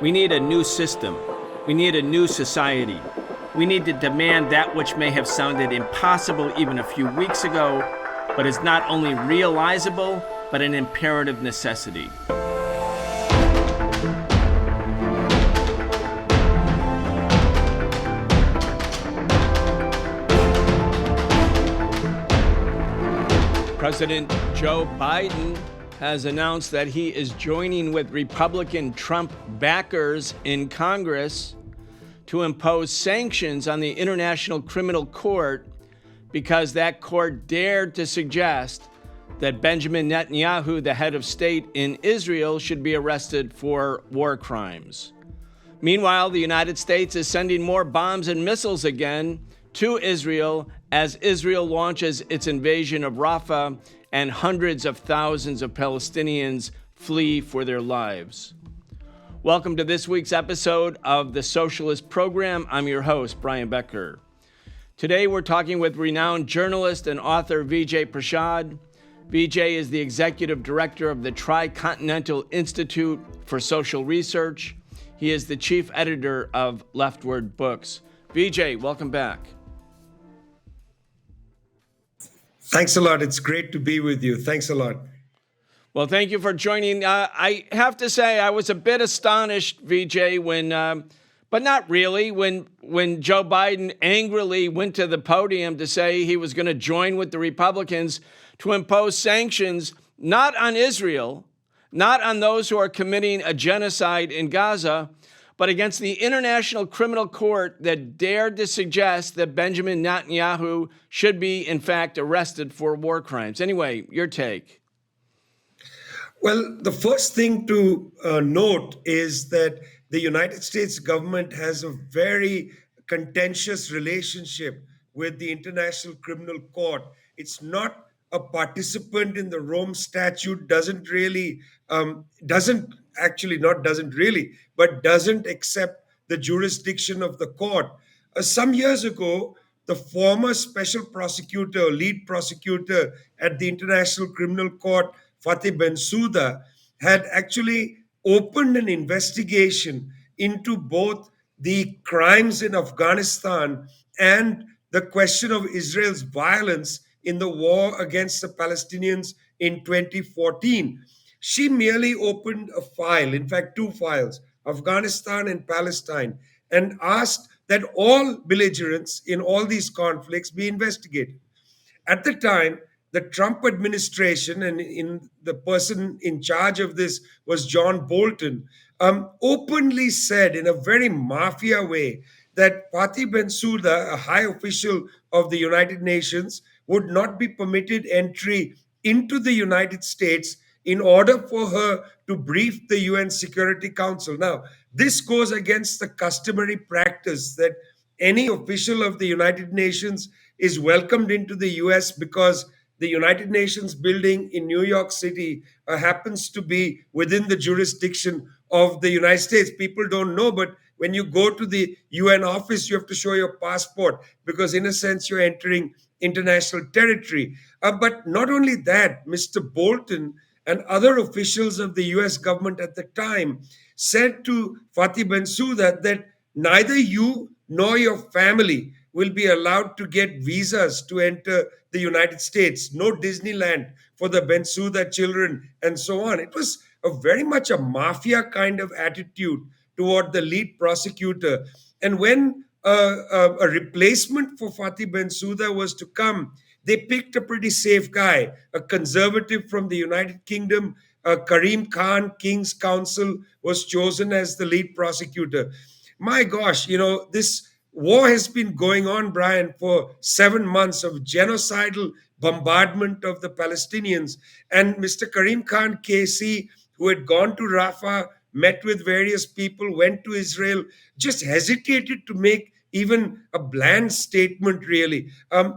We need a new system. We need a new society. We need to demand that which may have sounded impossible even a few weeks ago, but is not only realizable, but an imperative necessity. President Joe Biden has announced that he is joining with Republican Trump backers in Congress to impose sanctions on the International Criminal Court because that court dared to suggest that Benjamin Netanyahu, the head of state in Israel, should be arrested for war crimes. Meanwhile, the United States is sending more bombs and missiles again to Israel as Israel launches its invasion of Rafah and hundreds of thousands of Palestinians flee for their lives. Welcome to this week's episode of the Socialist Program. I'm your host, Brian Becker. Today we're talking with renowned journalist and author Vijay Prashad. Vijay is the executive director of the Tricontinental Institute for Social Research. He is the chief editor of LeftWord books. Vijay, welcome back. Thanks a lot. It's great to be with you. Thanks a lot. Well, thank you for joining. I have to say I was a bit astonished, Vijay, but not really, when Joe Biden angrily went to the podium to say he was going to join with the Republicans to impose sanctions, not on Israel, not on those who are committing a genocide in Gaza, but against the International Criminal Court that dared to suggest that Benjamin Netanyahu should be, in fact, arrested for war crimes. Anyway, your take. Well, the first thing to note is that the United States government has a very contentious relationship with the International Criminal Court. It's not a participant in the Rome Statute, doesn't accept the jurisdiction of the court. Some years ago, the former special prosecutor, lead prosecutor at the International Criminal Court, Fathi Bensouda, had actually opened an investigation into both the crimes in Afghanistan and the question of Israel's violence in the war against the Palestinians in 2014. She merely opened a file, in fact, two files, Afghanistan and Palestine, and asked that all belligerents in all these conflicts be investigated. At the time, the Trump administration, and the person in charge of this was John Bolton, openly said in a very mafia way that Fathi Bensouda, a high official of the United Nations, would not be permitted entry into the United States in order for her to brief the UN Security Council. Now, this goes against the customary practice that any official of the United Nations is welcomed into the US because the United Nations building in New York City happens to be within the jurisdiction of the United States. People don't know, but when you go to the UN office, you have to show your passport because, in a sense, you're entering international territory. But not only that, Mr. Bolton and other officials of the US government at the time said to Fathi Bensouda that neither you nor your family will be allowed to get visas to enter the United States, no Disneyland for the Bensouda children, and so on. It was very much a mafia kind of attitude toward the lead prosecutor. And when a replacement for Fathi Bensouda was to come, they picked a pretty safe guy, a conservative from the United Kingdom. Karim Khan, King's Counsel, was chosen as the lead prosecutor. My gosh, this war has been going on, Brian, for 7 months of genocidal bombardment of the Palestinians. And Mr. Karim Khan KC, who had gone to Rafah, met with various people, went to Israel, just hesitated to make even a bland statement, really.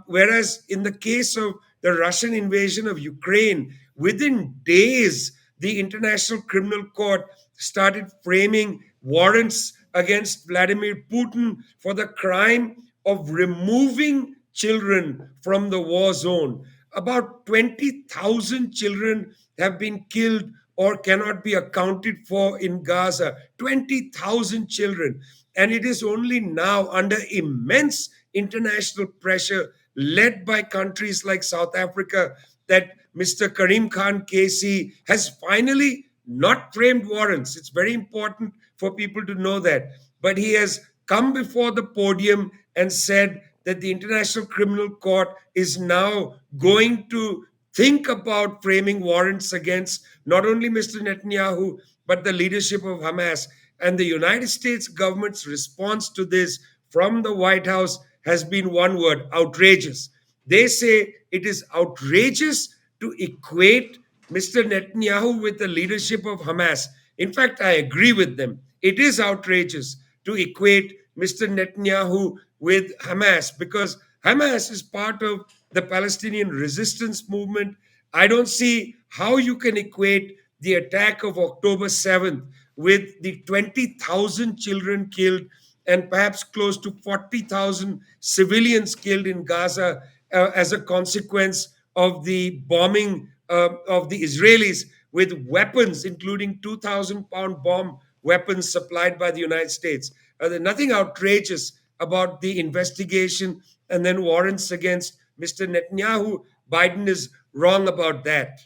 Whereas in the case of the Russian invasion of Ukraine, within days, the International Criminal Court started framing warrants against Vladimir Putin for the crime of removing children from the war zone. About 20,000 children have been killed or cannot be accounted for in Gaza. 20,000 children. And it is only now, under immense international pressure, led by countries like South Africa, that Mr. Karim Khan KC has finally not framed warrants. It's very important for people to know that. But he has come before the podium and said that the International Criminal Court is now going to think about framing warrants against not only Mr. Netanyahu, but the leadership of Hamas. And the United States government's response to this from the White House has been one word: outrageous. They say it is outrageous to equate Mr. Netanyahu with the leadership of Hamas. In fact, I agree with them. It is outrageous to equate Mr. Netanyahu with Hamas, because Hamas is part of the Palestinian resistance movement. I don't see how you can equate the attack of October 7th with the 20,000 children killed and perhaps close to 40,000 civilians killed in Gaza as a consequence of the bombing of the Israelis with weapons, including 2,000-pound bomb weapons supplied by the United States. There's nothing outrageous about the investigation and then warrants against Mr. Netanyahu. Biden is wrong about that.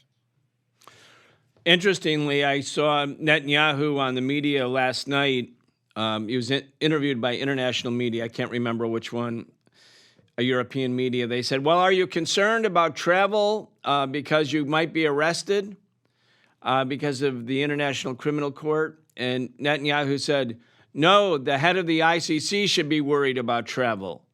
Interestingly, I saw Netanyahu on the media last night. He was interviewed by international media. I can't remember which one, a European media. They said, well, are you concerned about travel because you might be arrested because of the International Criminal Court? And Netanyahu said, no, the head of the ICC should be worried about travel.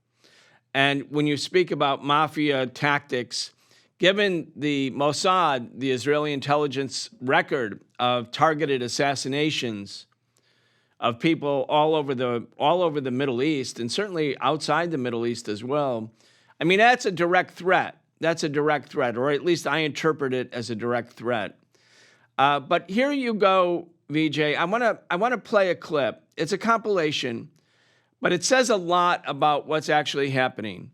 And when you speak about mafia tactics, given the Mossad, the Israeli intelligence record of targeted assassinations of people all over the Middle East, and certainly outside the Middle East as well, I mean, that's a direct threat. That's a direct threat, or at least I interpret it as a direct threat. But here you go, Vijay. I want to play a clip. It's a compilation, but it says a lot about what's actually happening,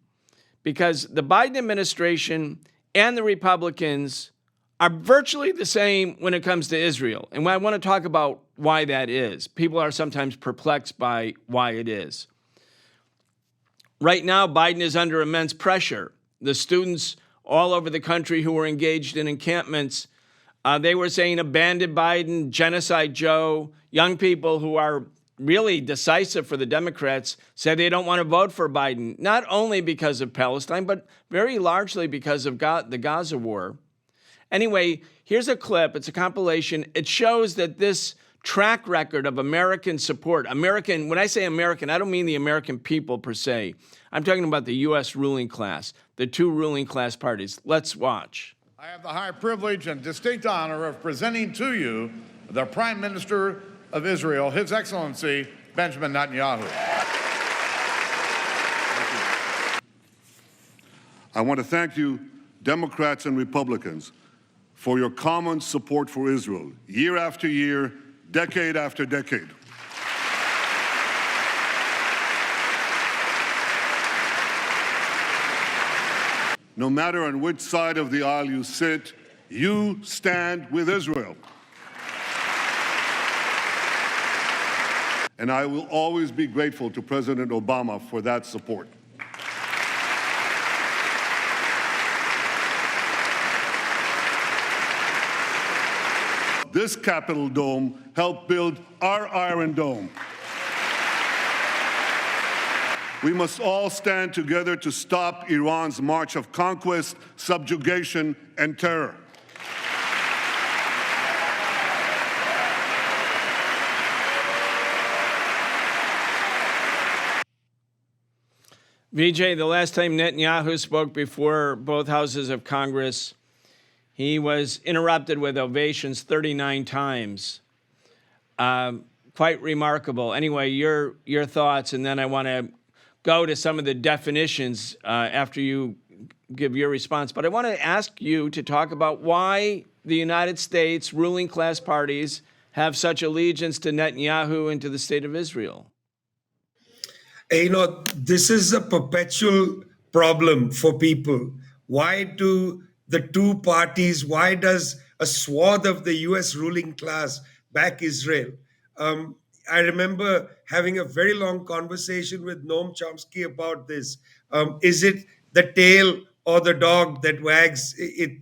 because the Biden administration and the Republicans are virtually the same when it comes to Israel. And I want to talk about why that is. People are sometimes perplexed by why it is. Right now, Biden is under immense pressure. The students all over the country who were engaged in encampments, they were saying, abandon Biden, genocide Joe. Young people who are really decisive for the Democrats said they don't want to vote for Biden, not only because of Palestine, but very largely because of the Gaza war. Anyway, here's a clip. It's a compilation. It shows that this track record of American support, when I say American, I don't mean the American people per se. I'm talking about the U.S. ruling class, the two ruling class parties. Let's watch. I have the high privilege and distinct honor of presenting to you the Prime Minister of Israel, His Excellency Benjamin Netanyahu. I want to thank you, Democrats and Republicans, for your common support for Israel, year after year, decade after decade. No matter on which side of the aisle you sit, you stand with Israel. And I will always be grateful to President Obama for that support. This Capitol Dome helped build our Iron Dome. We must all stand together to stop Iran's march of conquest, subjugation, and terror. Vijay, the last time Netanyahu spoke before both houses of Congress, he was interrupted with ovations 39 times. Quite remarkable. Anyway, your thoughts, and then I want to go to some of the definitions after you give your response. But I want to ask you to talk about why the United States ruling class parties have such allegiance to Netanyahu and to the state of Israel. This is a perpetual problem for people. Why do the two parties, why does a swath of the US ruling class back Israel. I remember having a very long conversation with Noam Chomsky about this. Is it the tail or the dog that wags it?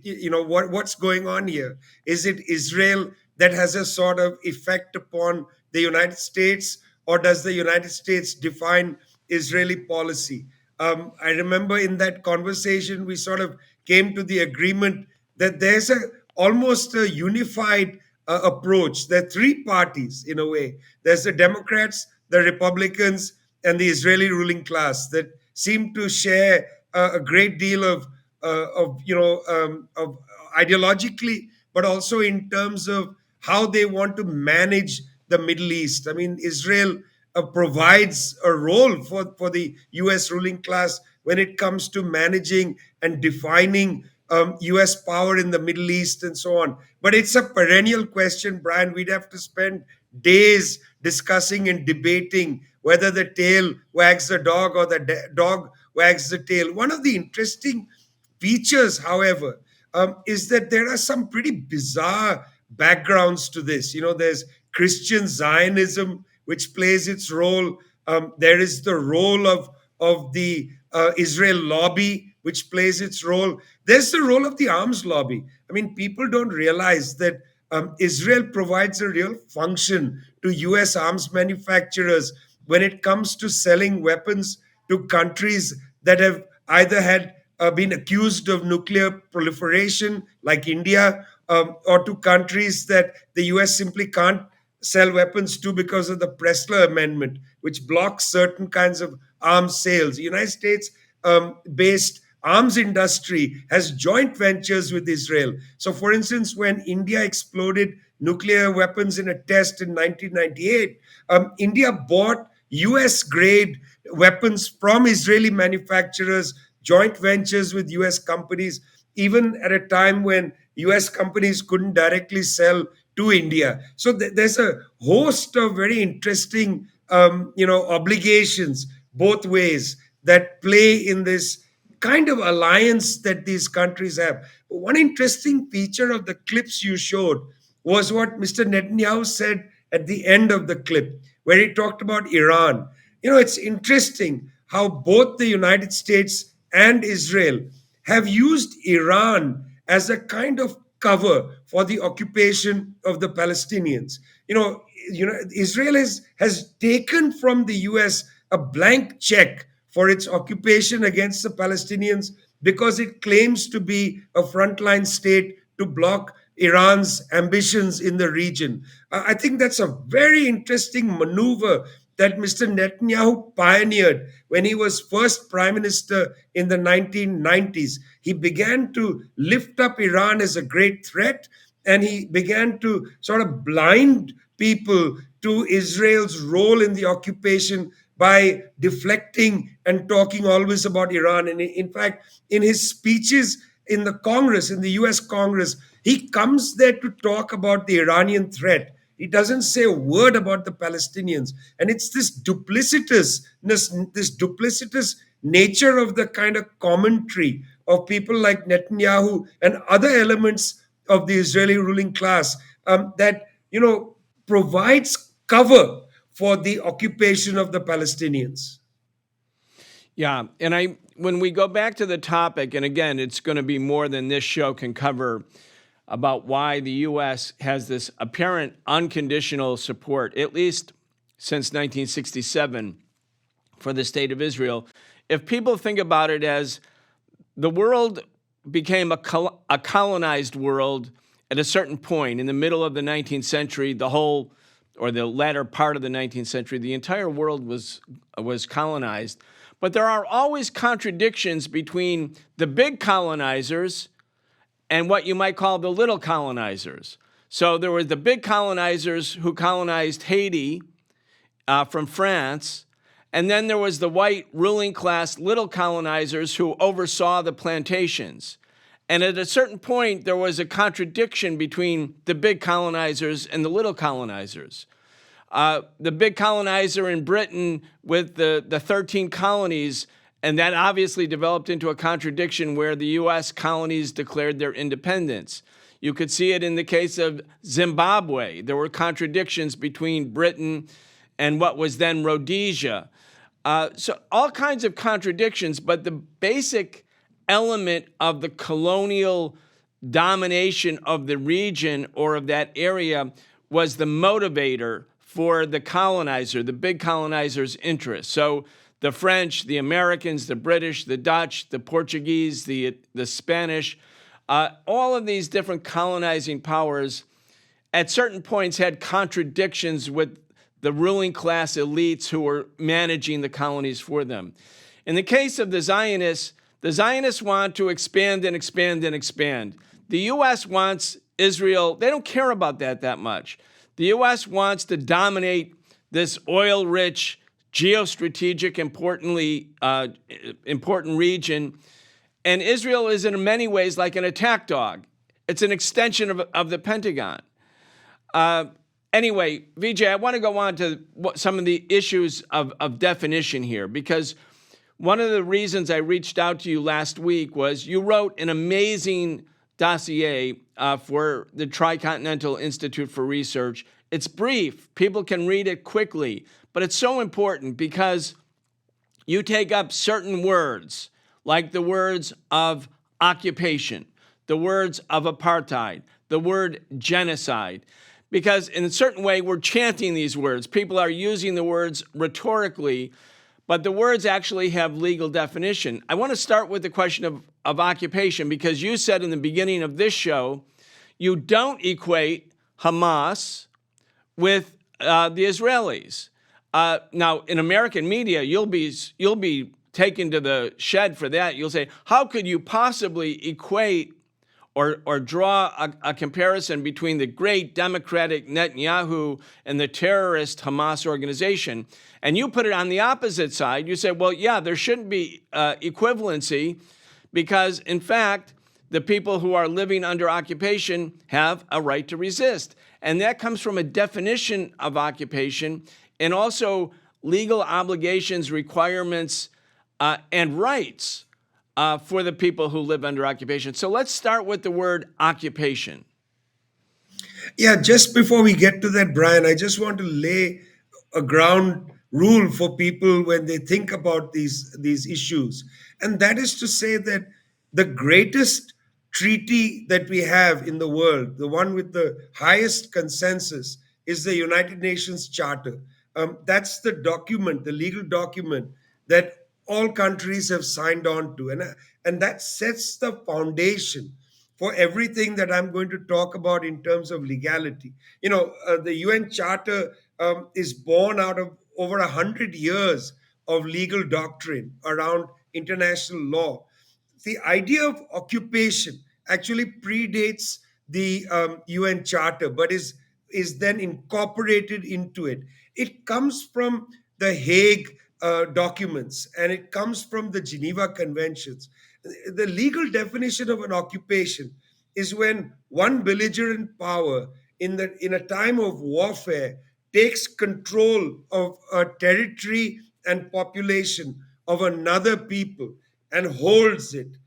What's going on here? Is it Israel that has a sort of effect upon the United States, or does the United States define Israeli policy? I remember in that conversation, we sort of came to the agreement that there's almost a unified approach. There are three parties in a way. There's the Democrats, the Republicans, and the Israeli ruling class that seem to share a great deal of ideologically, but also in terms of how they want to manage the Middle East. I mean, Israel provides a role for the US ruling class when it comes to managing and defining US power in the Middle East and so on. But it's a perennial question, Brian. We'd have to spend days discussing and debating whether the tail wags the dog or the dog wags the tail. One of the interesting features, however, is that there are some pretty bizarre backgrounds to this. There's Christian Zionism, which plays its role. There is the role of the Israel lobby, which plays its role. There's the role of the arms lobby. I mean, people don't realize that Israel provides a real function to US arms manufacturers when it comes to selling weapons to countries that have either had been accused of nuclear proliferation, like India, or to countries that the US simply can't sell weapons to because of the Pressler Amendment, which blocks certain kinds of arms sales. The United States based arms industry has joint ventures with Israel. So, for instance, when India exploded nuclear weapons in a test in 1998, India bought US grade weapons from Israeli manufacturers, joint ventures with US companies, even at a time when US companies couldn't directly sell to India. So there's a host of very interesting, obligations both ways that play in this kind of alliance that these countries have. One interesting feature of the clips you showed was what Mr. Netanyahu said at the end of the clip, where he talked about Iran. It's interesting how both the United States and Israel have used Iran as a kind of cover for the occupation of the Palestinians. Israel has taken from the US a blank check for its occupation against the Palestinians because it claims to be a frontline state to block Iran's ambitions in the region. I think that's a very interesting maneuver that Mr. Netanyahu pioneered when he was first prime minister in the 1990s. He began to lift up Iran as a great threat, and he began to sort of blind people to Israel's role in the occupation by deflecting and talking always about Iran. And in fact, in his speeches in the Congress, in the US Congress, he comes there to talk about the Iranian threat. He doesn't say a word about the Palestinians. And it's this duplicitous nature of the kind of commentary of people like Netanyahu and other elements of the Israeli ruling class that provides cover for the occupation of the Palestinians. Yeah, and when we go back to the topic, and again, it's going to be more than this show can cover about why the U.S. has this apparent unconditional support, at least since 1967, for the state of Israel. If people think about it as the world became a colonized world at a certain point in the middle of the 19th century, or the latter part of the 19th century, the entire world was colonized. But there are always contradictions between the big colonizers and what you might call the little colonizers. So there were the big colonizers who colonized Haiti from France, and then there was the white ruling class little colonizers who oversaw the plantations. And at a certain point, there was a contradiction between the big colonizers and the little colonizers. The big colonizer in Britain with the 13 colonies, and that obviously developed into a contradiction where the U.S. colonies declared their independence. You could see it in the case of Zimbabwe. There were contradictions between Britain and what was then Rhodesia. So all kinds of contradictions, but the basic element of the colonial domination of the region or of that area was the motivator for the colonizer, the big colonizer's interest. So the French, the Americans, the British, the Dutch, the Portuguese, the Spanish, all of these different colonizing powers at certain points had contradictions with the ruling class elites who were managing the colonies for them. In the case of the Zionists want to expand and expand and expand. The U.S. wants Israel, they don't care about that much. The U.S. wants to dominate this oil-rich, geostrategic, important region. And Israel is in many ways like an attack dog. It's an extension of the Pentagon. Anyway, Vijay, I want to go on to some of the issues of definition here, because one of the reasons I reached out to you last week was you wrote an amazing dossier for the Tricontinental Institute for Research. It's brief. People can read it quickly, but it's so important because you take up certain words, like the words of occupation, the words of apartheid, the word genocide, because in a certain way we're chanting these words. People are using the words rhetorically, but the words actually have legal definition. I want to start with the question of occupation, because you said in the beginning of this show, you don't equate Hamas with the Israelis. Now, in American media, you'll be taken to the shed for that. You'll say, how could you possibly equate or draw a comparison between the great democratic Netanyahu and the terrorist Hamas organization? And you put it on the opposite side. You said, well, yeah, there shouldn't be equivalency because, in fact, the people who are living under occupation have a right to resist. And that comes from a definition of occupation and also legal obligations, requirements, and rights for the people who live under occupation. So let's start with the word occupation. Yeah, just before we get to that, Brian, I just want to lay a ground rule for people when they think about these issues. And that is to say that the greatest treaty that we have in the world, the one with the highest consensus, is the United Nations Charter. That's the document, the legal document that all countries have signed on to. And that sets the foundation for everything that I'm going to talk about in terms of legality. The UN Charter is born out of over 100 years of legal doctrine around international law. The idea of occupation actually predates the UN Charter, but is then incorporated into it. It comes from the Hague documents, and it comes from the Geneva Conventions. The legal definition of an occupation is when one belligerent power in a time of warfare takes control of a territory and population of another people and holds it.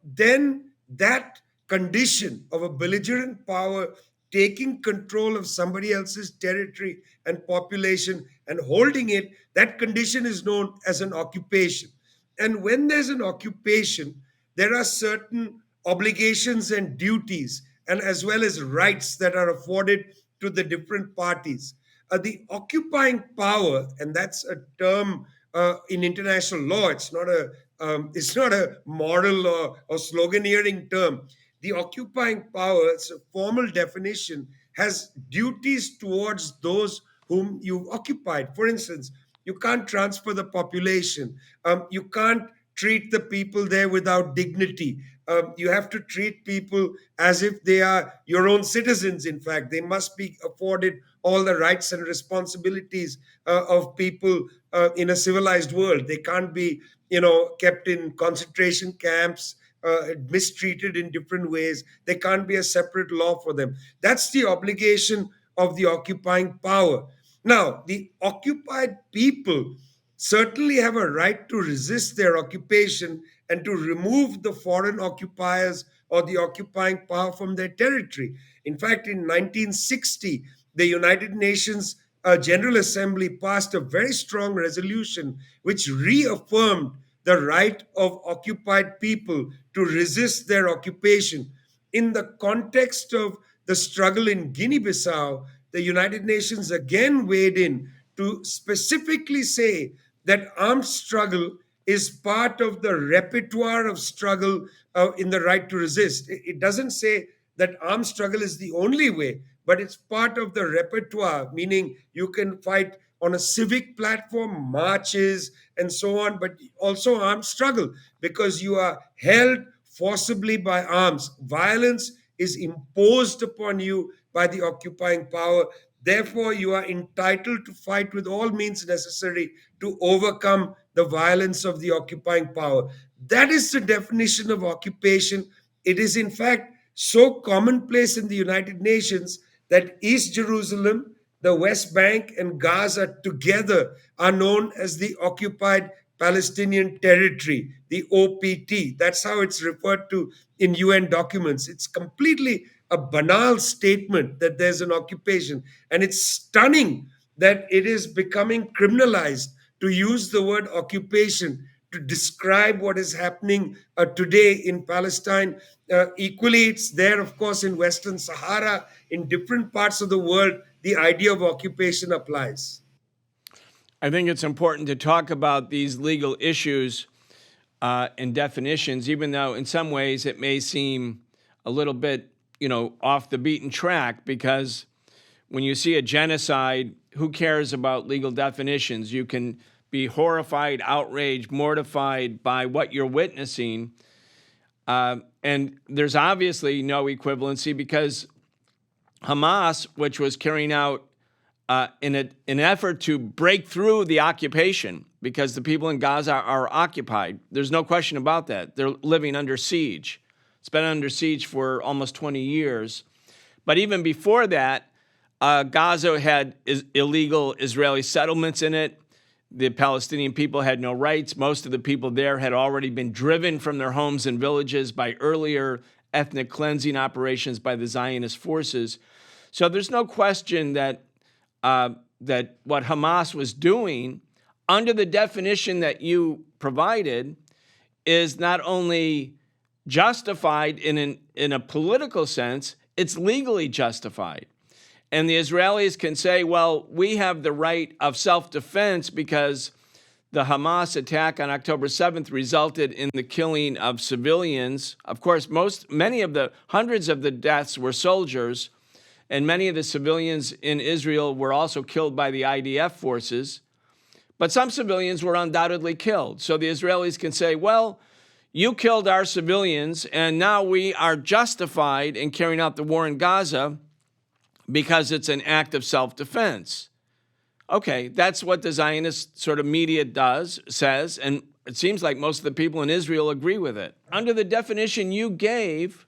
Then that condition of a belligerent power taking control of somebody else's territory and population and holding it, that condition is known as an occupation. And when there's an occupation, there are certain obligations and duties, and as well as rights that are afforded to the different parties. The occupying power, and that's a term in international law. It's not a moral or sloganeering term. The occupying power, it's a formal definition, has duties towards those whom you've occupied. For instance, you can't transfer the population. You can't treat the people there without dignity. You have to treat people as if they are your own citizens. In fact, they must be afforded all the rights and responsibilities of people in a civilized world. They can't be, kept in concentration camps, mistreated in different ways. There can't be a separate law for them. That's the obligation of the occupying power. Now, the occupied people certainly have a right to resist their occupation and to remove the foreign occupiers or the occupying power from their territory. In fact, in 1960, the United Nations General Assembly passed a very strong resolution which reaffirmed the right of occupied people to resist their occupation. In the context of the struggle in Guinea Bissau, the United Nations again weighed in to specifically say that armed struggle is part of the repertoire of struggle in the right to resist. It doesn't say that armed struggle is the only way, but it's part of the repertoire, meaning you can fight on a civic platform, marches, and so on, but also armed struggle because you are held forcibly by arms. Violence is imposed upon you by the occupying power. Therefore, you are entitled to fight with all means necessary to overcome the violence of the occupying power. That is the definition of occupation. It is, in fact, so commonplace in the United Nations that East Jerusalem, the West Bank, and Gaza together are known as the Occupied Palestinian Territory, the OPT. That's how it's referred to in UN documents. It's completely a banal statement that there's an occupation. And it's stunning that it is becoming criminalized to use the word occupation to describe what is happening today in Palestine. Equally, it's there, of course, in Western Sahara, in different parts of the world, the idea of occupation applies. I think it's important to talk about these legal issues and definitions, even though in some ways it may seem a little bit, off the beaten track, because when you see a genocide, who cares about legal definitions? You can be horrified, outraged, mortified by what you're witnessing. And there's obviously no equivalency because Hamas, which was carrying out in an effort to break through the occupation, because the people in Gaza are occupied. There's no question about that. They're living under siege. It's been under siege for almost 20 years. But even before that, Gaza had illegal Israeli settlements in it. The Palestinian people had no rights. Most of the people there had already been driven from their homes and villages by earlier ethnic cleansing operations by the Zionist forces. So there's no question that what Hamas was doing, under the definition that you provided, is not only justified in a political sense, it's legally justified. And the Israelis can say, well, we have the right of self-defense because the Hamas attack on October 7th resulted in the killing of civilians. Of course, many of the hundreds of the deaths were soldiers, and many of the civilians in Israel were also killed by the IDF forces. But some civilians were undoubtedly killed. So the Israelis can say, well, you killed our civilians, and now we are justified in carrying out the war in Gaza because it's an act of self-defense. Okay, that's what the Zionist sort of media says, and it seems like most of the people in Israel agree with it. Under the definition you gave,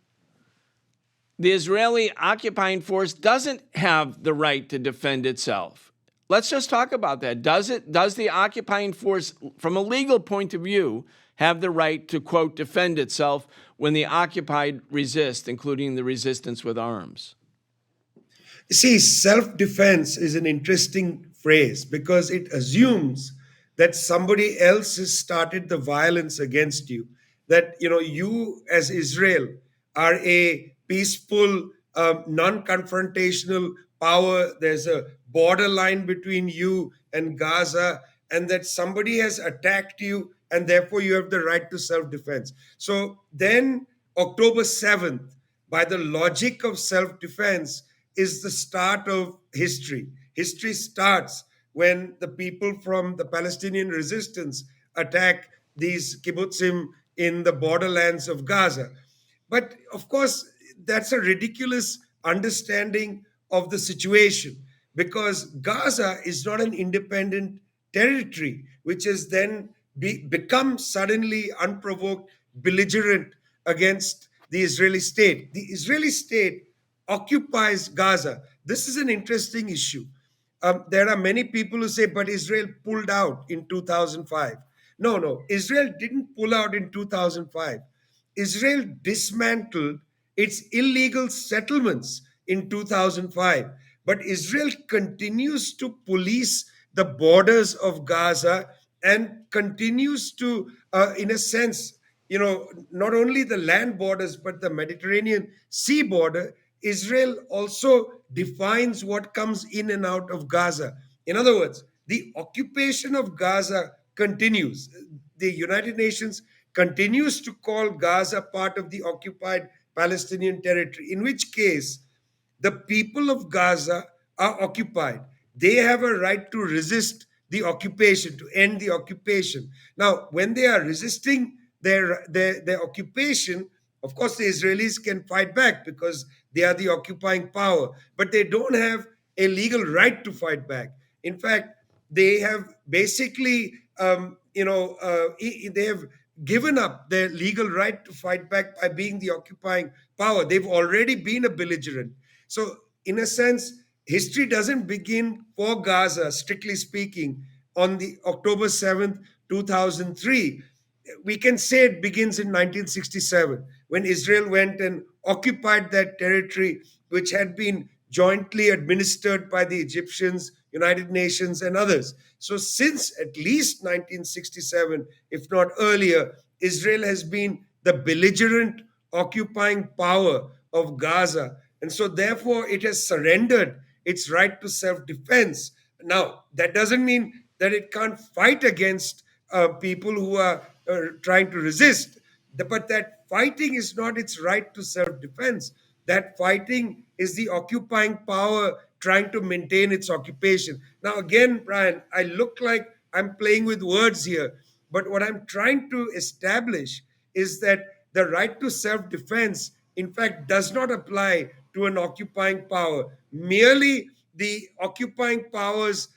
the Israeli occupying force doesn't have the right to defend itself. Let's just talk about that. Does the occupying force, from a legal point of view, have the right to, quote, defend itself when the occupied resist, including the resistance with arms? You see, self-defense is an interesting phrase because it assumes that somebody else has started the violence against you, that, you as Israel are a peaceful, non-confrontational power. There's a borderline between you and Gaza, and that somebody has attacked you, and therefore you have the right to self-defense. So then October 7th, by the logic of self-defense, is the start of history. History starts when the people from the Palestinian resistance attack these kibbutzim in the borderlands of Gaza. But of course, that's a ridiculous understanding of the situation because Gaza is not an independent territory, which has then become suddenly unprovoked belligerent against the Israeli state. The Israeli state occupies Gaza. This is an interesting issue. There are many people who say, but Israel pulled out in 2005. No, Israel didn't pull out in 2005. Israel dismantled its illegal settlements in 2005, but Israel continues to police the borders of Gaza and continues to, in a sense, not only the land borders, but the Mediterranean Sea border. Israel also defines what comes in and out of Gaza. In other words, the occupation of Gaza continues. The United Nations continues to call Gaza part of the occupied Palestinian territory, in which case the people of Gaza are occupied. They have a right to resist the occupation, to end the occupation. Now, when they are resisting their occupation, of course, the Israelis can fight back because they are the occupying power, but they don't have a legal right to fight back. In fact, they have basically, they have given up their legal right to fight back by being the occupying power. They've already been a belligerent. So, in a sense, history doesn't begin for Gaza, strictly speaking, on the October 7th, 2003. We can say it begins in 1967 when Israel went and occupied that territory, which had been jointly administered by the Egyptians, United Nations, and others. So, since at least 1967, if not earlier, Israel has been the belligerent occupying power of Gaza. And so, therefore, it has surrendered its right to self defense. Now, that doesn't mean that it can't fight against people who are trying to resist, but that fighting is not its right to self defense. That fighting is the occupying power trying to maintain its occupation. Now, again, Brian, I look like I'm playing with words here, but what I'm trying to establish is that the right to self defense, in fact, does not apply to an occupying power. Merely the occupying power's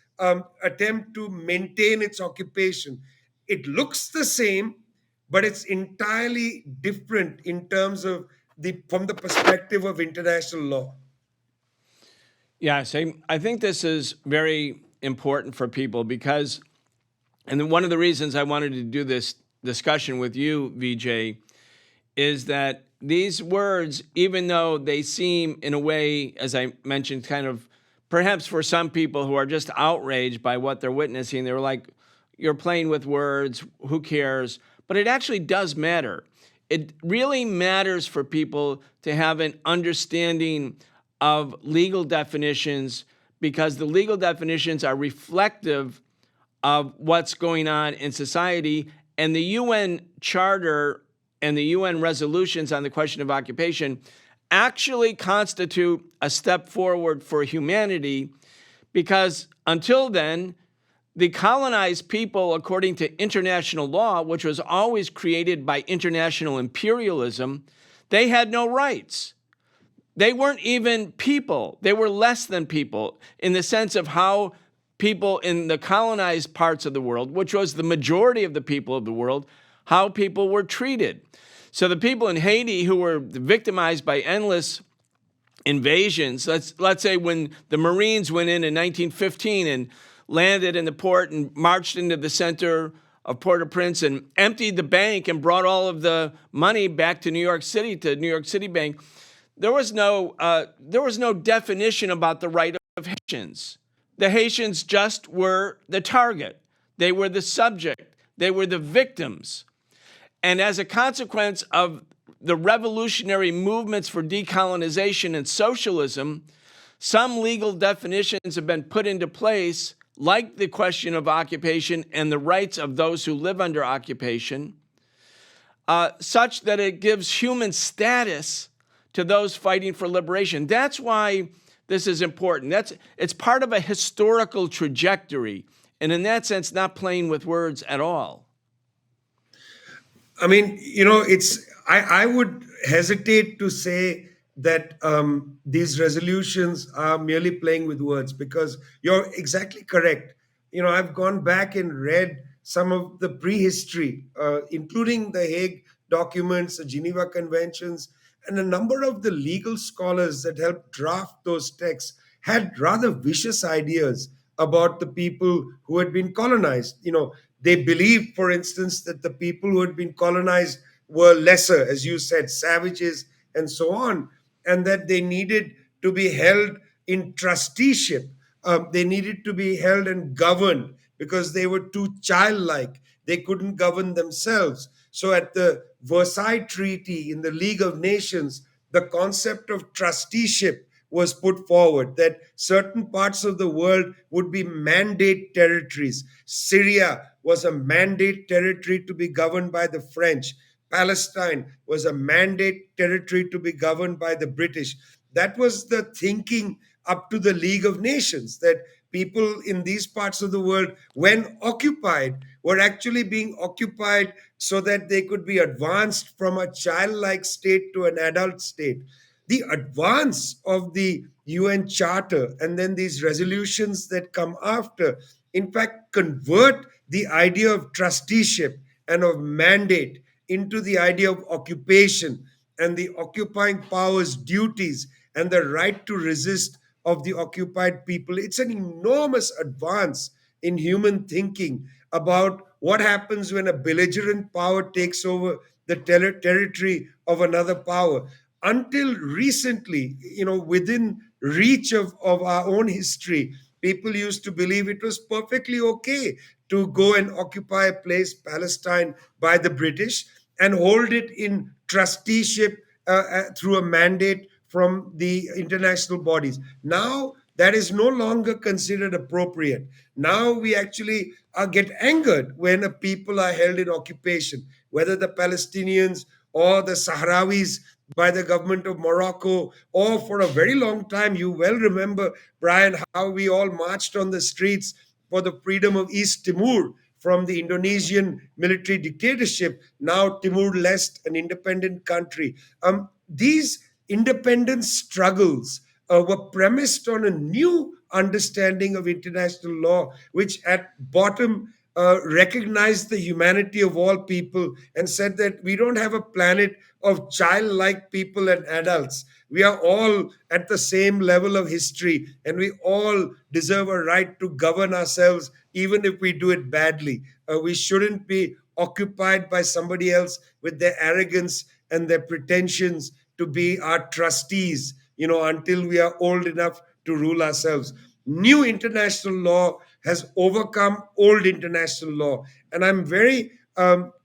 attempt to maintain its occupation. It looks the same, but it's entirely different in terms of from the perspective of international law. Yeah, so I think this is very important for people because, and one of the reasons I wanted to do this discussion with you, Vijay, is that these words, even though they seem in a way, as I mentioned, kind of perhaps for some people who are just outraged by what they're witnessing, they're like, you're playing with words, who cares? But it actually does matter. It really matters for people to have an understanding of legal definitions because the legal definitions are reflective of what's going on in society. And the UN Charter and the UN resolutions on the question of occupation actually constitute a step forward for humanity because until then, the colonized people, according to international law, which was always created by international imperialism, they had no rights. They weren't even people. They were less than people in the sense of how people in the colonized parts of the world, which was the majority of the people of the world, how people were treated. So the people in Haiti who were victimized by endless invasions, let's say when the Marines went in 1915 and landed in the port and marched into the center of Port-au-Prince and emptied the bank and brought all of the money back to New York City, to New York City Bank, there was no definition about the right of Haitians. The Haitians just were the target. They were the subject. They were the victims. And as a consequence of the revolutionary movements for decolonization and socialism, some legal definitions have been put into place, like the question of occupation and the rights of those who live under occupation, such that it gives human status to those fighting for liberation. That's why this is important. It's part of a historical trajectory, and in that sense, not playing with words at all. I mean, I would hesitate to say that these resolutions are merely playing with words because you're exactly correct. I've gone back and read some of the prehistory, including the Hague documents, the Geneva Conventions, and a number of the legal scholars that helped draft those texts had rather vicious ideas about the people who had been colonized. They believed, for instance, that the people who had been colonized were lesser, as you said, savages and so on, and that they needed to be held in trusteeship. They needed to be held and governed because they were too childlike. They couldn't govern themselves. So at the Versailles Treaty in the League of Nations, the concept of trusteeship was put forward, that certain parts of the world would be mandate territories. Syria was a mandate territory to be governed by the French. Palestine was a mandate territory to be governed by the British. That was the thinking up to the League of Nations, that people in these parts of the world, when occupied, were actually being occupied so that they could be advanced from a childlike state to an adult state. The advance of the UN Charter and then these resolutions that come after, in fact, convert the idea of trusteeship and of mandate into the idea of occupation and the occupying power's duties and the right to resist of the occupied people. It's an enormous advance in human thinking about what happens when a belligerent power takes over the territory of another power. Until recently, within reach of our own history, people used to believe it was perfectly okay to go and occupy a place, Palestine, by the British and hold it in trusteeship through a mandate from the international bodies. Now, that is no longer considered appropriate. Now we actually get angered when a people are held in occupation, whether the Palestinians or the Sahrawis by the government of Morocco, or for a very long time, you well remember, Brian, how we all marched on the streets for the freedom of East Timor from the Indonesian military dictatorship, now Timor-Leste, an independent country. These independence struggles were premised on a new understanding of international law, which at bottom recognized the humanity of all people and said that we don't have a planet of childlike people and adults. We are all at the same level of history, and we all deserve a right to govern ourselves, even if we do it badly. We shouldn't be occupied by somebody else with their arrogance and their pretensions to be our trustees, until we are old enough to rule ourselves. New international law has overcome old international law. And I'm very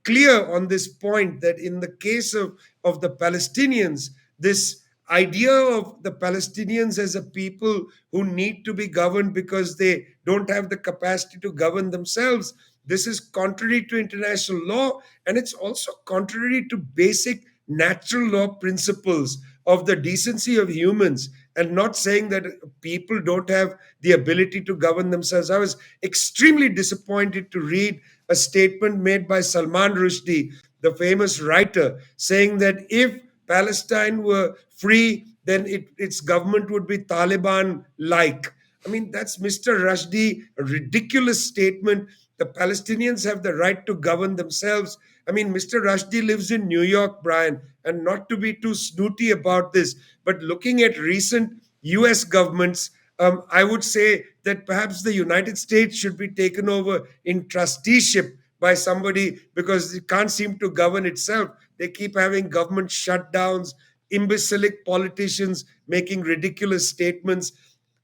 clear on this point that in the case of the Palestinians, this idea of the Palestinians as a people who need to be governed because they don't have the capacity to govern themselves, this is contrary to international law, and it's also contrary to basic natural law principles of the decency of humans, and not saying that people don't have the ability to govern themselves. I was extremely disappointed to read a statement made by Salman Rushdie, the famous writer, saying that if Palestine were free, then its government would be Taliban-like. I mean, that's Mr. Rushdie, a ridiculous statement. The Palestinians have the right to govern themselves. I mean, Mr. Rushdie lives in New York, Brian, and not to be too snooty about this, but looking at recent US governments, I would say that perhaps the United States should be taken over in trusteeship by somebody because it can't seem to govern itself. They keep having government shutdowns, imbecilic politicians making ridiculous statements.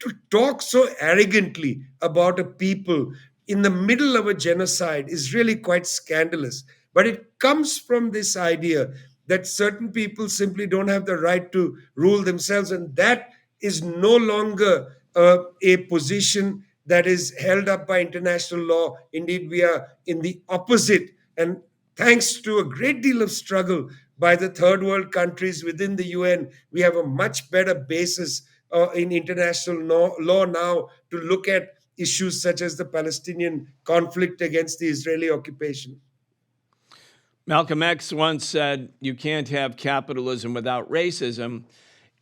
To talk so arrogantly about a people in the middle of a genocide is really quite scandalous. But it comes from this idea that certain people simply don't have the right to rule themselves, and that is no longer a position that is held up by international law. Indeed, we are in the opposite, and thanks to a great deal of struggle by the third world countries within the UN, we have a much better basis in international law now to look at issues such as the Palestinian conflict against the Israeli occupation. Malcolm X once said, you can't have capitalism without racism.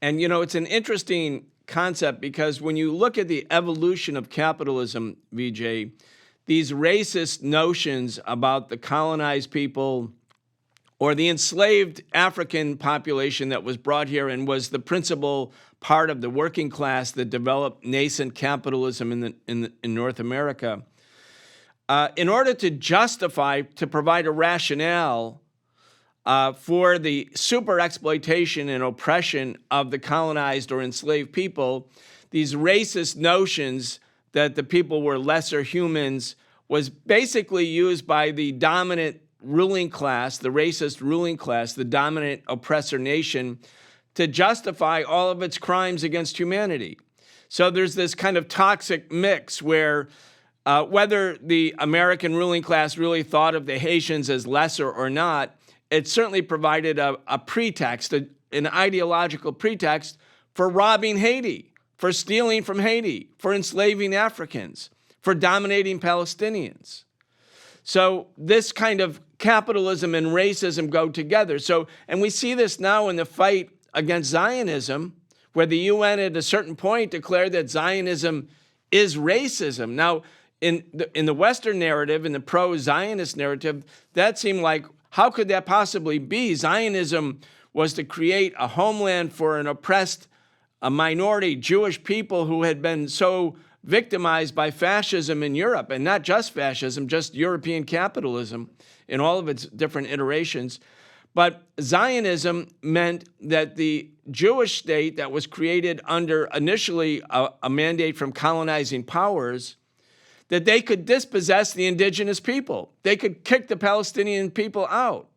And, it's an interesting concept because when you look at the evolution of capitalism, Vijay, these racist notions about the colonized people or the enslaved African population that was brought here and was the principal part of the working class that developed nascent capitalism in North America, in order to justify, to provide a rationale for the super exploitation and oppression of the colonized or enslaved people. These racist notions that the people were lesser humans was basically used by the dominant ruling class, the racist ruling class, the dominant oppressor nation, to justify all of its crimes against humanity. So there's this kind of toxic mix where whether the American ruling class really thought of the Haitians as lesser or not, it certainly provided a pretext, an ideological pretext for robbing Haiti, for stealing from Haiti, for enslaving Africans, for dominating Palestinians. So this kind of capitalism and racism go together. And we see this now in the fight against Zionism, where the UN at a certain point declared that Zionism is racism. Now, in the Western narrative, in the pro-Zionist narrative, that seemed like, how could that possibly be? Zionism was to create a homeland for an oppressed minority, Jewish people who had been so victimized by fascism in Europe, and not just fascism, just European capitalism in all of its different iterations. But Zionism meant that the Jewish state that was created under initially a mandate from colonizing powers, that they could dispossess the indigenous people. They could kick the Palestinian people out.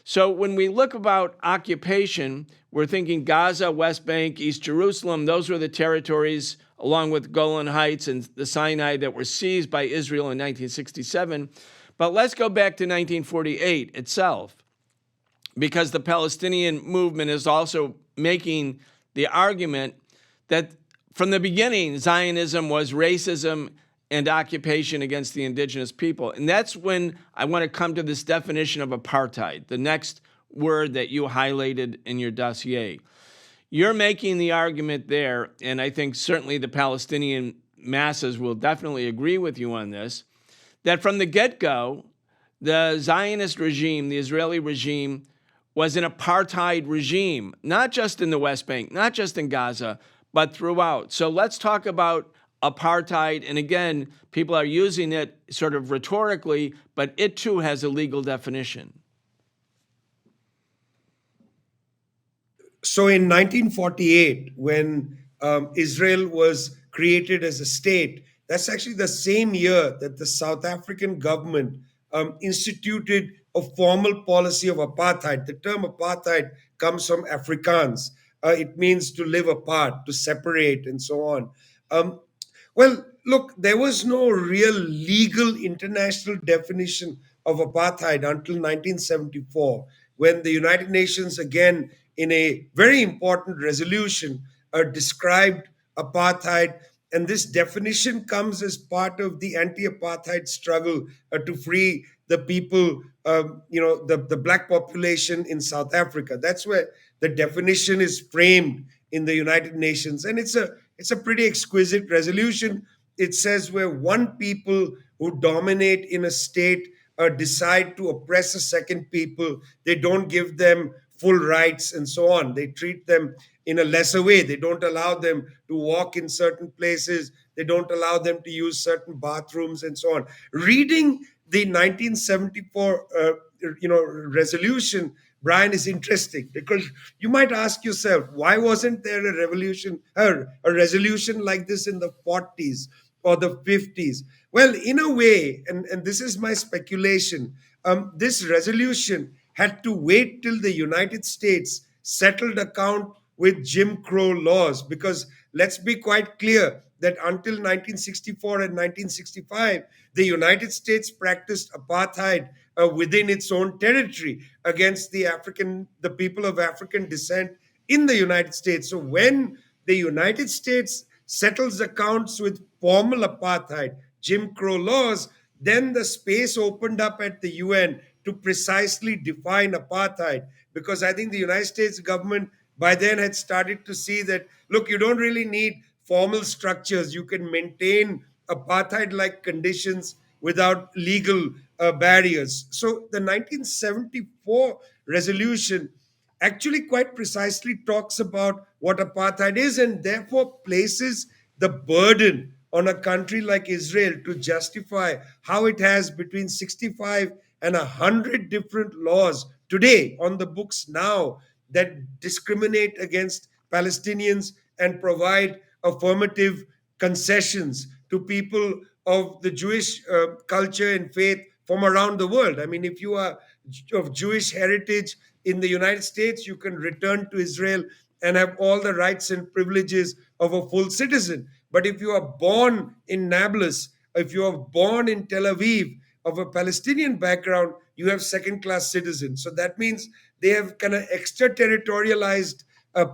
So when we look about occupation, we're thinking Gaza, West Bank, East Jerusalem. Those were the territories, along with Golan Heights and the Sinai, that were seized by Israel in 1967. But let's go back to 1948 itself, because the Palestinian movement is also making the argument that from the beginning, Zionism was racism and occupation against the indigenous people. And that's when I want to come to this definition of apartheid, the next word that you highlighted in your dossier. You're making the argument there, and I think certainly the Palestinian masses will definitely agree with you on this, that from the get-go, the Zionist regime, the Israeli regime, was an apartheid regime, not just in the West Bank, not just in Gaza, but throughout. So let's talk about apartheid. And again, people are using it sort of rhetorically, but it too has a legal definition. So in 1948, when Israel was created as a state, that's actually the same year that the South African government instituted a formal policy of apartheid. The term apartheid comes from Afrikaans. It means to live apart, to separate, and so on. Well, look, there was no real legal international definition of apartheid until 1974, when the United Nations, again, in a very important resolution, described apartheid. And this definition comes as part of the anti-apartheid struggle to free the people, the black population in South Africa. That's where the definition is framed in the United Nations. And it's a pretty exquisite resolution. It says where one people who dominate in a state decide to oppress a second people, they don't give them full rights and so on. They treat them in a lesser way. They don't allow them to walk in certain places. They don't allow them to use certain bathrooms and so on. Reading the 1974 resolution, Brian, is interesting, because you might ask yourself, why wasn't there a resolution like this in the 40s or the 50s? Well, in a way, and this is my speculation, this resolution had to wait till the United States settled account with Jim Crow laws, because let's be quite clear that until 1964 and 1965, the United States practiced apartheid within its own territory against the people of African descent in the United States. So when the United States settles accounts with formal apartheid, Jim Crow laws, then the space opened up at the UN to precisely define apartheid, because I think the United States government by then had started to see that, look, you don't really need formal structures. You can maintain apartheid-like conditions without legal barriers. So the 1974 resolution actually quite precisely talks about what apartheid is, and therefore places the burden on a country like Israel to justify how it has between 65 and 100 different laws today on the books now that discriminate against Palestinians and provide affirmative concessions to people of the Jewish culture and faith from around the world. I mean, if you are of Jewish heritage in the United States, you can return to Israel and have all the rights and privileges of a full citizen. But if you are born in Nablus, if you are born in Tel Aviv of a Palestinian background, you have second-class citizens. So that means they have kind of extraterritorialized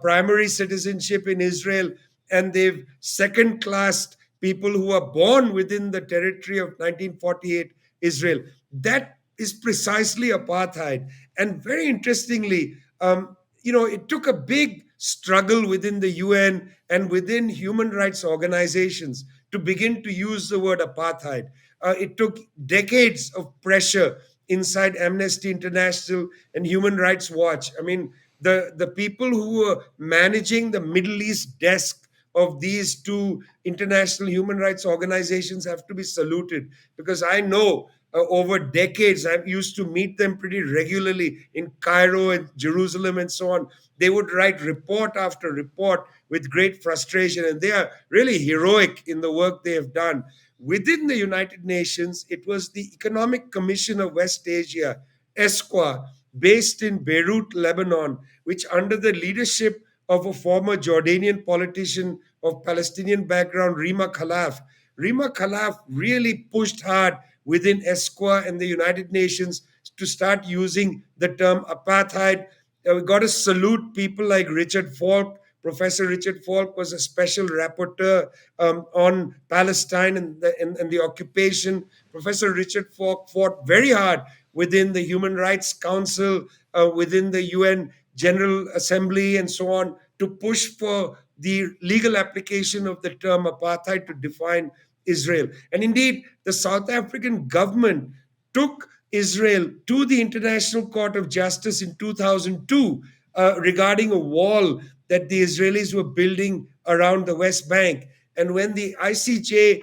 primary citizenship in Israel, and they've second-classed people who are born within the territory of 1948 Israel. That is precisely apartheid. And very interestingly, it took a big struggle within the UN and within human rights organizations to begin to use the word apartheid. It took decades of pressure inside Amnesty International and Human Rights Watch. I mean, the people who were managing the Middle East desk of these two international human rights organizations have to be saluted, because I know over decades, I used to meet them pretty regularly in Cairo and Jerusalem and so on. They would write report after report with great frustration, and they are really heroic in the work they have done. Within the United Nations, it was the Economic Commission of West Asia, ESQA, based in Beirut, Lebanon, which under the leadership of a former Jordanian politician of Palestinian background, Rima Khalaf. Rima Khalaf really pushed hard within ESQA and the United Nations to start using the term apartheid. We got to salute people like Richard Falk. Professor Richard Falk was a special rapporteur on Palestine and the occupation. Professor Richard Falk fought very hard within the Human Rights Council, within the UN General Assembly and so on, to push for the legal application of the term apartheid to define Israel. And indeed, the South African government took Israel to the International Court of Justice in 2002 regarding a wall that the Israelis were building around the West Bank. And when the ICJ,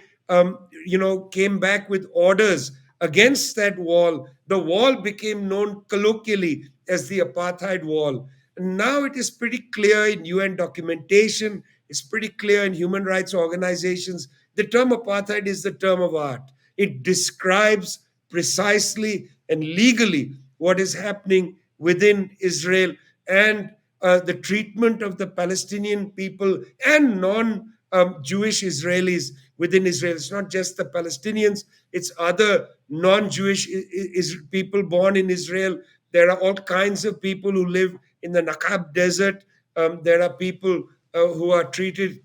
came back with orders against that wall, the wall became known colloquially as the apartheid wall. And now it is pretty clear in UN documentation, it's pretty clear in human rights organizations. The term apartheid is the term of art. It describes precisely and legally what is happening within Israel and the treatment of the Palestinian people and non-Jewish Israelis within Israel. It's not just the Palestinians, it's other non-Jewish people born in Israel. There are all kinds of people who live in the Nakab Desert. There are people who are treated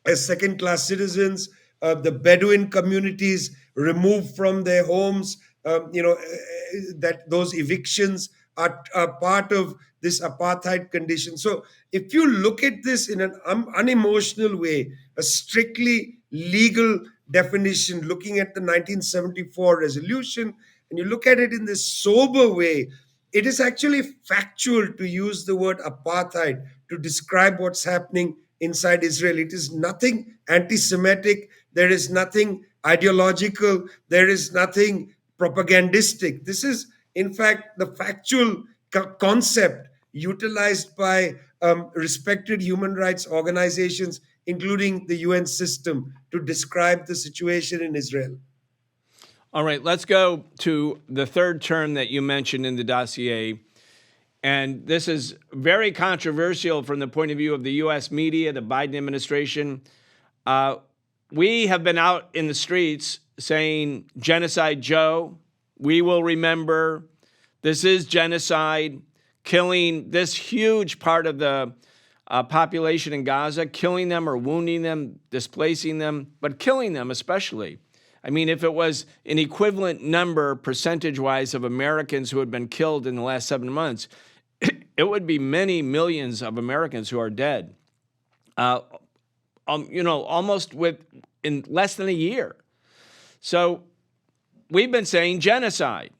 as second-class citizens. The Bedouin communities removed from their homes. That those evictions are part of this apartheid condition. So if you look at this in an unemotional way, a strictly legal definition, looking at the 1974 resolution, and you look at it in this sober way, it is actually factual to use the word apartheid to describe what's happening inside Israel. It is nothing anti-Semitic. There is nothing ideological. There is nothing propagandistic. This is, in fact, the factual concept utilized by respected human rights organizations, including the UN system, to describe the situation in Israel. All right, let's go to the third term that you mentioned in the dossier. And this is very controversial from the point of view of the U.S. media, the Biden administration. We have been out in the streets saying, Genocide Joe, we will remember, this is genocide, killing this huge part of the population in Gaza, killing them or wounding them, displacing them, but killing them especially. I mean, if it was an equivalent number percentage-wise of Americans who had been killed in the last 7 months, it would be many millions of Americans who are dead, almost in less than a year. So we've been saying genocide.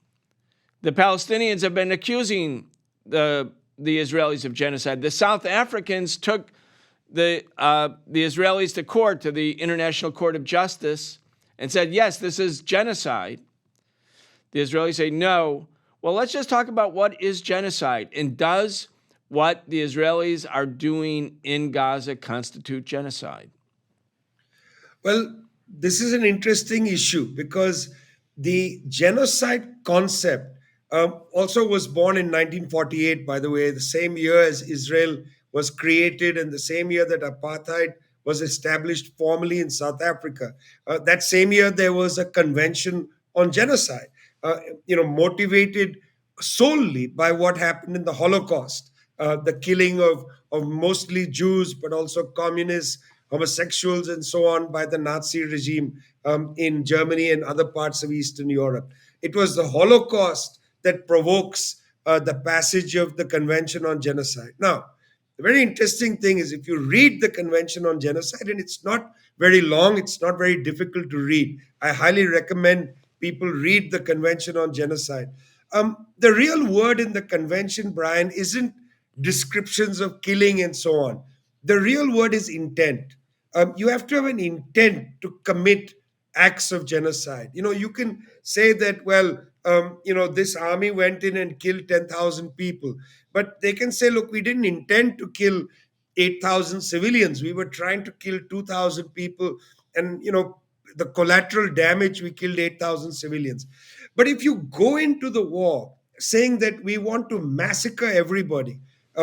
The Palestinians have been accusing the Israelis of genocide. The South Africans took the Israelis to court, to the International Court of Justice, and said, yes, this is genocide. The Israelis say, no, Well, let's just talk about what is genocide, and does what the Israelis are doing in Gaza constitute genocide? Well, this is an interesting issue because the genocide concept also was born in 1948, by the way, the same year as Israel was created and the same year that apartheid was established formally in South Africa. That same year, there was a convention on genocide, motivated solely by what happened in the Holocaust, the killing of mostly Jews, but also communists, homosexuals, and so on by the Nazi regime in Germany and other parts of Eastern Europe. It was the Holocaust that provokes the passage of the Convention on Genocide. Now, the very interesting thing is if you read the Convention on Genocide, and it's not very long, it's not very difficult to read. I highly recommend people read the Convention on Genocide. The real word in the convention, Brian, isn't descriptions of killing and so on. The real word is intent. You have to have an intent to commit acts of genocide. You can say that, well, this army went in and killed 10,000 people, but they can say, look, we didn't intend to kill 8,000 civilians. We were trying to kill 2,000 people, and the collateral damage, we killed 8,000 civilians. But if you go into the war saying that we want to massacre everybody,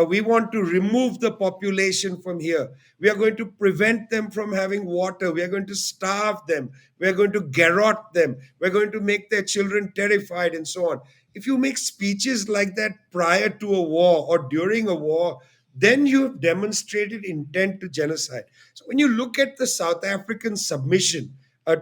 we want to remove the population from here, we are going to prevent them from having water, we are going to starve them, we are going to garrote them, we're going to make their children terrified, and so on. If you make speeches like that prior to a war or during a war, then you have demonstrated intent to genocide. So when you look at the South African submission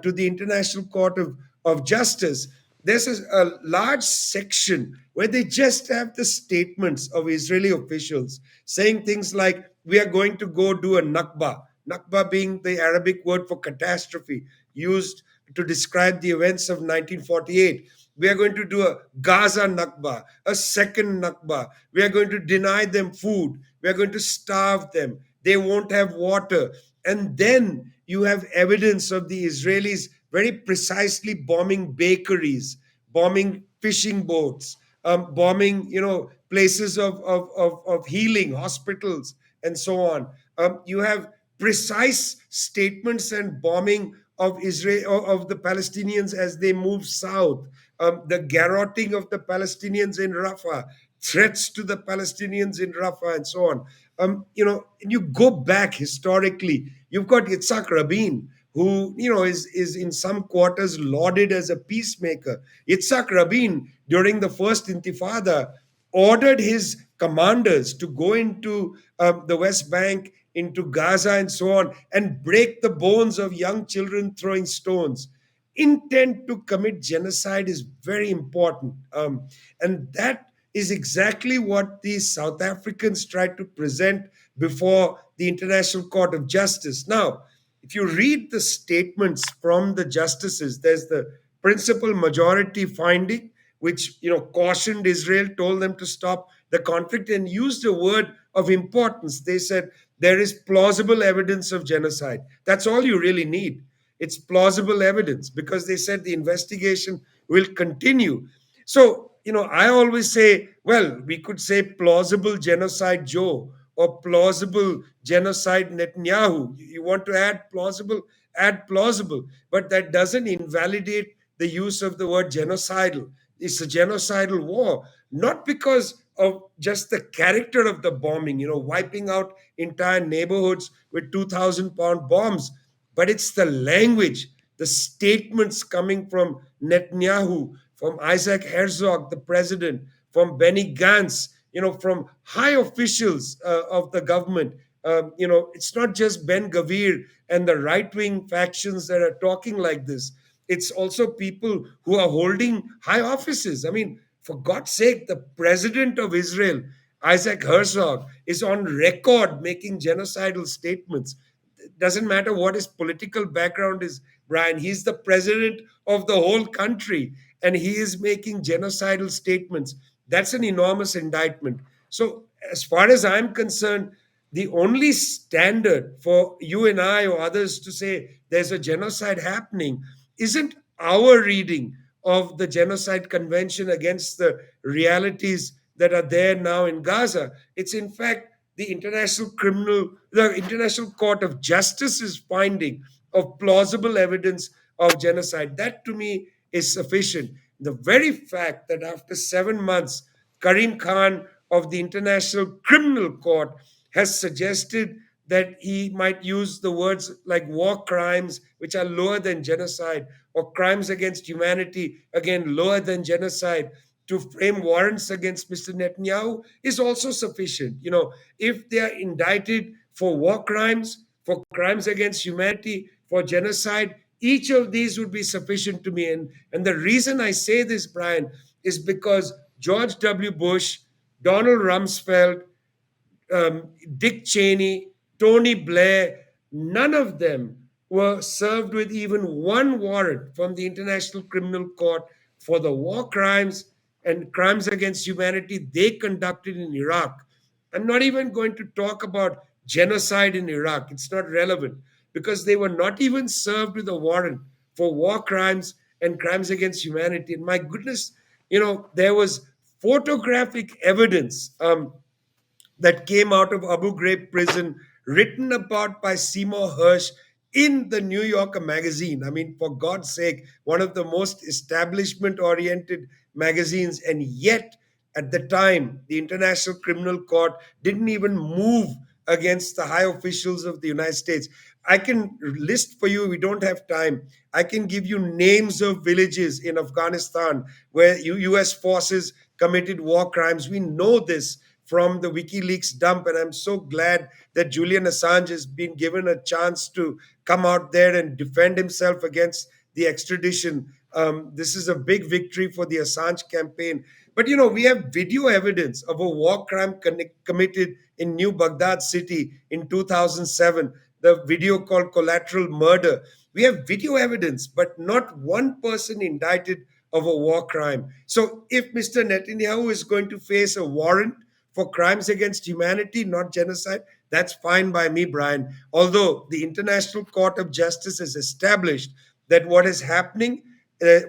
to the International Court of Justice, there's a large section where they just have the statements of Israeli officials saying things like, we are going to go do a Nakba, Nakba being the Arabic word for catastrophe, used to describe the events of 1948. We are going to do a Gaza Nakba, a second Nakba. We are going to deny them food. We are going to starve them. They won't have water. And then you have evidence of the Israelis very precisely bombing bakeries, bombing fishing boats, bombing, places of healing, hospitals, and so on. You have precise statements and bombing of Israel, of the Palestinians as they move south, the garroting of the Palestinians in Rafah, threats to the Palestinians in Rafah, and so on. And you go back historically, you've got Yitzhak Rabin, who is in some quarters lauded as a peacemaker. Yitzhak Rabin, during the first Intifada, ordered his commanders to go into the West Bank, into Gaza, and so on, and break the bones of young children throwing stones. Intent to commit genocide is very important, and that is exactly what these South Africans tried to present before the International Court of Justice. Now, if you read the statements from the justices, there's the principal majority finding, which cautioned Israel, told them to stop the conflict, and used a word of importance. They said there is plausible evidence of genocide. That's all you really need. It's plausible evidence, because they said the investigation will continue. So, I always say, well, we could say plausible genocide Joe or plausible genocide Netanyahu. You want to add plausible, but that doesn't invalidate the use of the word genocidal. It's a genocidal war, not because of just the character of the bombing, wiping out entire neighborhoods with 2,000-pound bombs, but it's the language, the statements coming from Netanyahu, from Isaac Herzog, the president, from Benny Gantz, from high officials of the government. It's not just Ben Gavir and the right-wing factions that are talking like this. It's also people who are holding high offices. I mean, for God's sake, the president of Israel, Isaac Herzog, is on record making genocidal statements. It doesn't matter what his political background is, Brian. He's the president of the whole country, and he is making genocidal statements. That's an enormous indictment. So, as far as I'm concerned, the only standard for you and I or others to say there's a genocide happening isn't our reading of the Genocide Convention against the realities that are there now in Gaza. It's in fact the International Court of Justice's finding of plausible evidence of genocide. That to me is sufficient. The very fact that after 7 months, Karim Khan of the International Criminal Court has suggested that he might use the words like war crimes, which are lower than genocide, or crimes against humanity, again, lower than genocide, to frame warrants against Mr. Netanyahu is also sufficient. If they are indicted for war crimes, for crimes against humanity, for genocide, each of these would be sufficient to me. And the reason I say this, Brian, is because George W. Bush, Donald Rumsfeld, Dick Cheney, Tony Blair, none of them were served with even one warrant from the International Criminal Court for the war crimes and crimes against humanity they conducted in Iraq. I'm not even going to talk about genocide in Iraq. It's not relevant because they were not even served with a warrant for war crimes and crimes against humanity. And my goodness, there was photographic evidence that came out of Abu Ghraib prison, written about by Seymour Hersh in the New Yorker magazine. I mean, for God's sake, one of the most establishment oriented magazines. And yet, at the time, the International Criminal Court didn't even move against the high officials of the United States. I can list for you, we don't have time. I can give you names of villages in Afghanistan where US forces committed war crimes. We know this from the WikiLeaks dump, and I'm so glad that Julian Assange has been given a chance to come out there and defend himself against the extradition. This is a big victory for the Assange campaign. But we have video evidence of a war crime committed in New Baghdad City in 2007, the video called Collateral Murder. We have video evidence, but not one person indicted of a war crime. So if Mr. Netanyahu is going to face a warrant for crimes against humanity, not genocide, that's fine by me, Brian. Although the International Court of Justice has established that what is happening,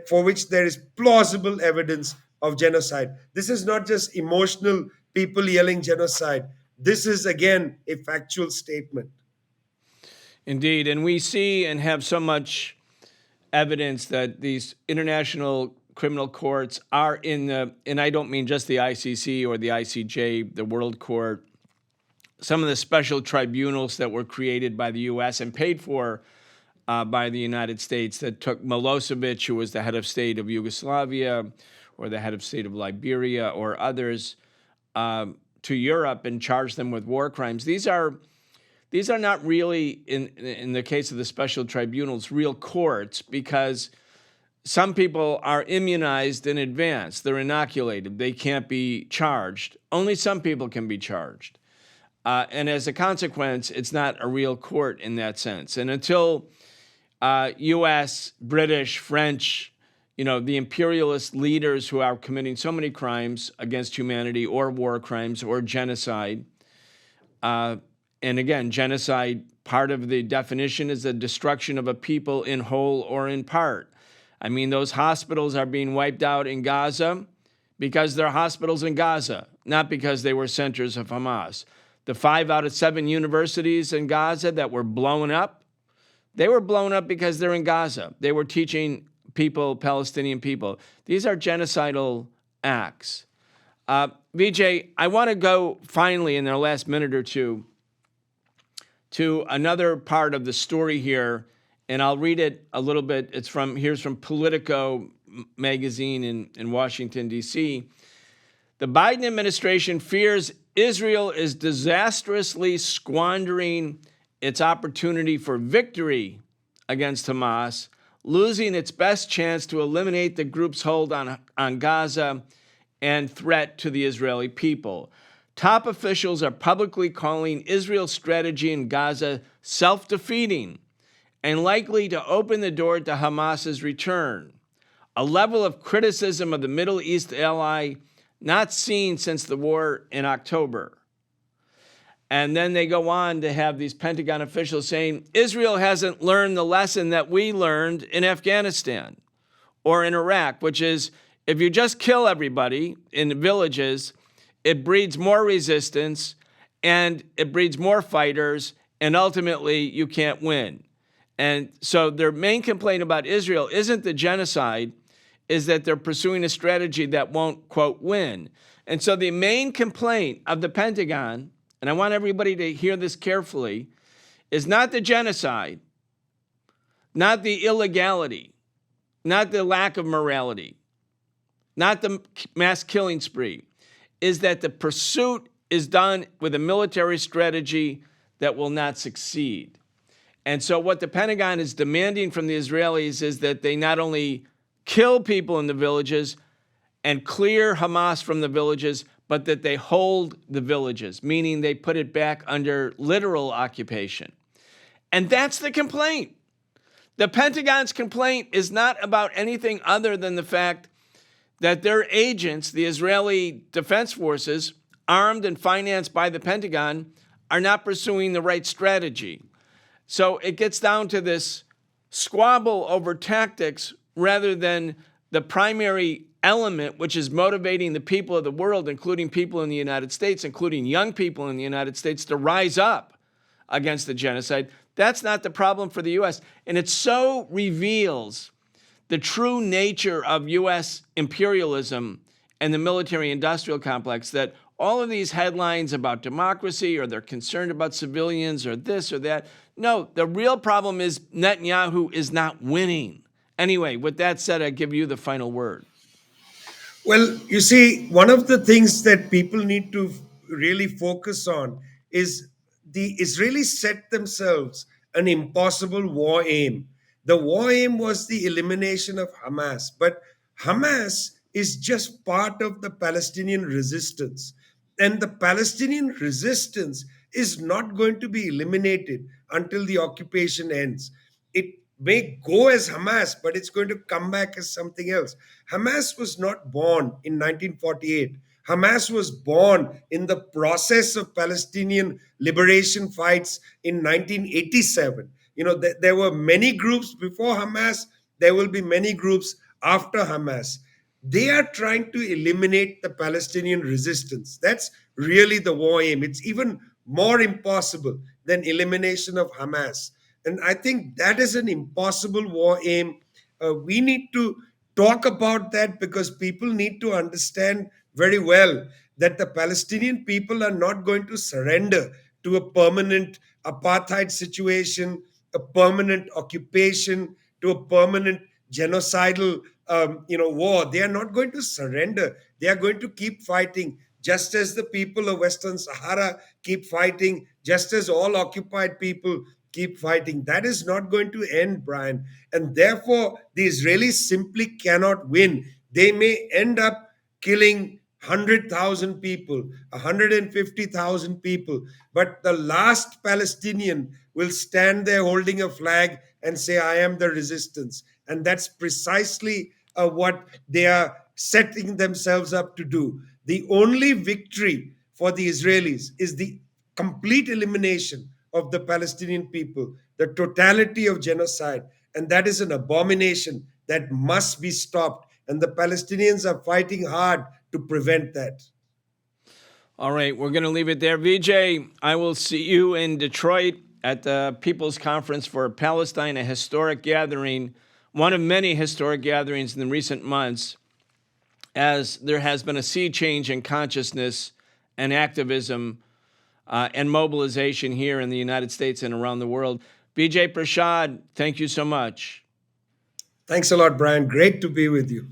for which there is plausible evidence of genocide. This is not just emotional people yelling genocide. This is, again, a factual statement. Indeed. And we see and have so much evidence that these international criminal courts are and I don't mean just the ICC or the ICJ, the World Court, some of the special tribunals that were created by the U.S. and paid for by the United States that took Milosevic, who was the head of state of Yugoslavia, or the head of state of Liberia, or others, to Europe and charged them with war crimes. These are not really, in the case of the special tribunals, real courts, because some people are immunized in advance. They're inoculated. They can't be charged. Only some people can be charged. And as a consequence, it's not a real court in that sense. And until U.S., British, French, the imperialist leaders who are committing so many crimes against humanity or war crimes or genocide, and again, genocide, part of the definition is the destruction of a people in whole or in part. I mean, those hospitals are being wiped out in Gaza because they're hospitals in Gaza, not because they were centers of Hamas. The 5 out of 7 universities in Gaza that were blown up, they were blown up because they're in Gaza. They were teaching people, Palestinian people. These are genocidal acts. Vijay, I want to go finally in the last minute or two to another part of the story here, and I'll read it a little bit. Here's from Politico magazine in Washington, D.C. The Biden administration fears Israel is disastrously squandering its opportunity for victory against Hamas, losing its best chance to eliminate the group's hold on Gaza and threat to the Israeli people. Top officials are publicly calling Israel's strategy in Gaza self-defeating and likely to open the door to Hamas's return, a level of criticism of the Middle East ally not seen since the war in October. And then they go on to have these Pentagon officials saying, Israel hasn't learned the lesson that we learned in Afghanistan, or in Iraq, which is if you just kill everybody in the villages, it breeds more resistance and it breeds more fighters, and ultimately you can't win. And so their main complaint about Israel isn't the genocide, is that they're pursuing a strategy that won't, quote, win. And so the main complaint of the Pentagon, and I want everybody to hear this carefully, is not the genocide, not the illegality, not the lack of morality, not the mass killing spree, is that the pursuit is done with a military strategy that will not succeed. And so what the Pentagon is demanding from the Israelis is that they not only kill people in the villages and clear Hamas from the villages, but that they hold the villages, meaning they put it back under literal occupation. And that's the complaint. The Pentagon's complaint is not about anything other than the fact that their agents, the Israeli Defense Forces, armed and financed by the Pentagon, are not pursuing the right strategy. So it gets down to this squabble over tactics rather than the primary element, which is motivating the people of the world, including people in the United States, including young people in the United States, to rise up against the genocide. That's not the problem for the U.S. And it so reveals the true nature of U.S. imperialism and the military-industrial complex that all of these headlines about democracy or they're concerned about civilians or this or that. No, the real problem is Netanyahu is not winning. Anyway, with that said, I give you the final word. Well, you see, one of the things that people need to really focus on is the Israelis set themselves an impossible war aim. The war aim was the elimination of Hamas, but Hamas is just part of the Palestinian resistance. And the Palestinian resistance is not going to be eliminated until the occupation ends. It may go as Hamas, but it's going to come back as something else. Hamas was not born in 1948. Hamas was born in the process of Palestinian liberation fights in 1987. You know, there were many groups before Hamas. There will be many groups after Hamas. They are trying to eliminate the Palestinian resistance. That's really the war aim. It's even more impossible than elimination of Hamas. And I think that is an impossible war aim. We need to talk about that because people need to understand very well that the Palestinian people are not going to surrender to a permanent apartheid situation, a permanent occupation, to a permanent genocidal war. They are not going to surrender. They are going to keep fighting, just as the people of Western Sahara keep fighting, just as all occupied people keep fighting. That is not going to end, Brian. And therefore, the Israelis simply cannot win. They may end up killing 100,000 people, 150,000 people, but the last Palestinian will stand there holding a flag and say, I am the resistance. And that's precisely what they are setting themselves up to do. The only victory for the Israelis is the complete elimination of the Palestinian people, the totality of genocide. And that is an abomination that must be stopped. And the Palestinians are fighting hard to prevent that. All right, we're going to leave it there. Vijay, I will see you in Detroit at the People's Conference for Palestine, a historic gathering, one of many historic gatherings in the recent months, as there has been a sea change in consciousness and activism and mobilization here in the United States and around the world. Vijay Prashad, thank you so much. Thanks a lot, Brian. Great to be with you.